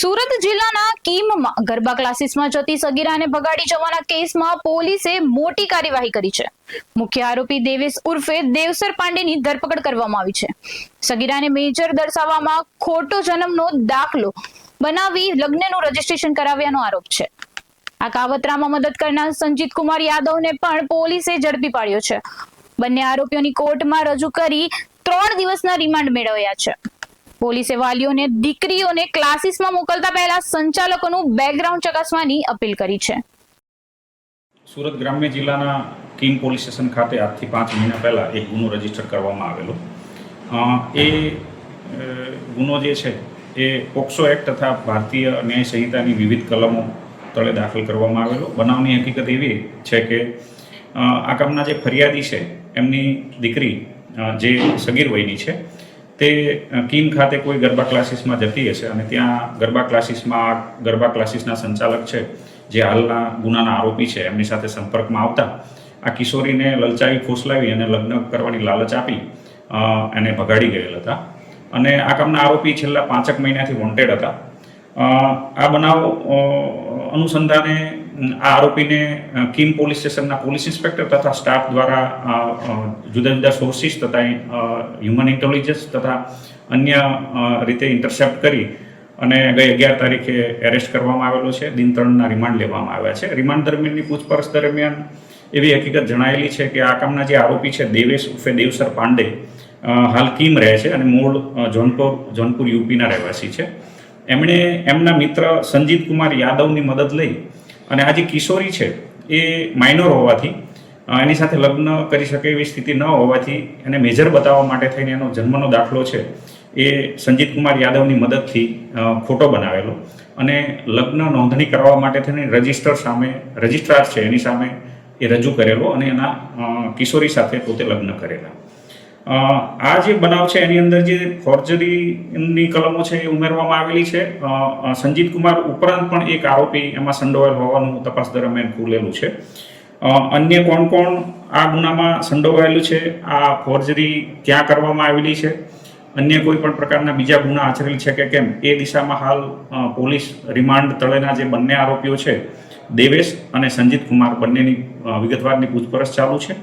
સુરત જિલ્લાના કીમમાં ગરબા ક્લાસીસમાં જતી સગીરાને ભગાડી જવાના કેસમાં પોલીસે મોટી કાર્યવાહી કરી છે। મુખ્ય આરોપી દેવેશ ઉર્ફે દેવસર પાંડેની ધરપકડ કરવામાં આવી છે। સગીરાને મેજર દર્શાવવામાં ખોટો જન્મનો દાખલો બનાવી લગ્નનું રજીસ્ટ્રેશન કરાવ્યાનો આરોપ છે। આ કાવતરામાં મદદ કરનાર સંજીત કુમાર યાદવને પણ પોલીસે ઝડપી પાડ્યો છે। બંને આરોપીઓની કોર્ટમાં રજૂ કરી 3 દિવસના રિમાન્ડ મેળવ્યા છે। પોલીસે વાલીઓને દીકરીઓને ક્લાસીસમાં મોકલતા પહેલા સંચાલકોનું બેકગ્રાઉન્ડ ચકાસવાની અપીલ કરી છે। સુરત ગ્રામ્ય જિલ્લાના કિંગ પોલીસ સ્ટેશન ખાતે આજથી 5 મહિના પહેલા એક ગુનો રજીસ્ટર કરવામાં આવેલો। એ ગુનો જે છે એ પોક્સો એક્ટ તથા ભારતીય ન્યાય સંહિતાની વિવિધ કલમો તળે દાખલ કરવામાં આવેલો। બનાવની હકીકત એવી છે કે આ કામના જે ફરિયાદી છે એમની દીકરી જે સગીર વયની છે તે કીમ ખાતે કોઈ ગરબા ક્લાસીસમાં જતી હશે અને ત્યાં ગરબા ક્લાસીસના સંચાલક છે જે હાલના ગુનાના આરોપી છે એમની સાથે સંપર્કમાં આવતા આ કિશોરીને લલચાવી ફોસલાવી અને લગ્ન કરવાની લાલચ આપી એને ભગાડી ગયેલ હતા અને આ કામના આરોપી છેલ્લા 5 મહિનાથી વોન્ટેડ હતા। આ બનાવ અનુસંધાને આ આરોપીને કીમ પોલીસ સ્ટેશનના પોલીસ ઇન્સ્પેક્ટર તથા સ્ટાફ દ્વારા જુદા જુદા સોર્સિસ તથા હ્યુમન ઇન્ટેલિજન્સ તથા અન્ય રીતે ઇન્ટરસેપ્ટ કરી અને ગઈ 11 તારીખે એરેસ્ટ કરવામાં આવેલો છે। દિન 3ના રિમાન્ડ લેવામાં આવ્યા છે। રિમાન્ડ દરમિયાનની પૂછપરછ દરમિયાન એવી હકીકત જણાયેલી છે કે આ કામના જે આરોપી છે દેવેશ ઉર્ફે દેવસર પાંડે હાલ કીમ રહે છે અને મૂળ જોનપુર યુપીના રહેવાસી છે। એમણે એમના મિત્ર સંજીત કુમાર યાદવની મદદ લઈ અને આ જે કિશોરી છે એ માઇનોર હોવાથી એની સાથે લગ્ન કરી શકે એવી સ્થિતિ ન હોવાથી એને મેજર બતાવવા માટે થઈને એનો જન્મનો દાખલો છે એ સંજીત કુમાર યાદવની મદદથી ખોટો બનાવેલો અને લગ્ન નોંધણી કરવા માટે થઈને રજિસ્ટ્રાર છે એની સામે એ રજૂ કરેલો અને એના કિશોરી સાથે પોતે લગ્ન કરેલા। આ જે બનાવ છે એની અંદર જે ફોર્જરીની કલમો છે એ ઉમેરવામાં આવેલી છે। સંજીત કુમાર ઉપરાંત પણ એક આરોપી એમાં સંડોવાયેલ હોવાનું તપાસ દરમિયાન ખુલેલું છે। અન્ય કોણ કોણ આ ગુનામાં સંડોવાયેલું છે, આ ફોર્જરી ક્યાં કરવામાં આવેલી છે, અન્ય કોઈ પણ પ્રકારના બીજા ગુના આચરેલ છે કે કેમ એ દિશામાં હાલ પોલીસ રિમાન્ડ તળેના જે બંને આરોપીઓ છે દેવેશ અને સંજીત કુમાર બંનેની વિગતવારની પૂછપરછ ચાલુ છે।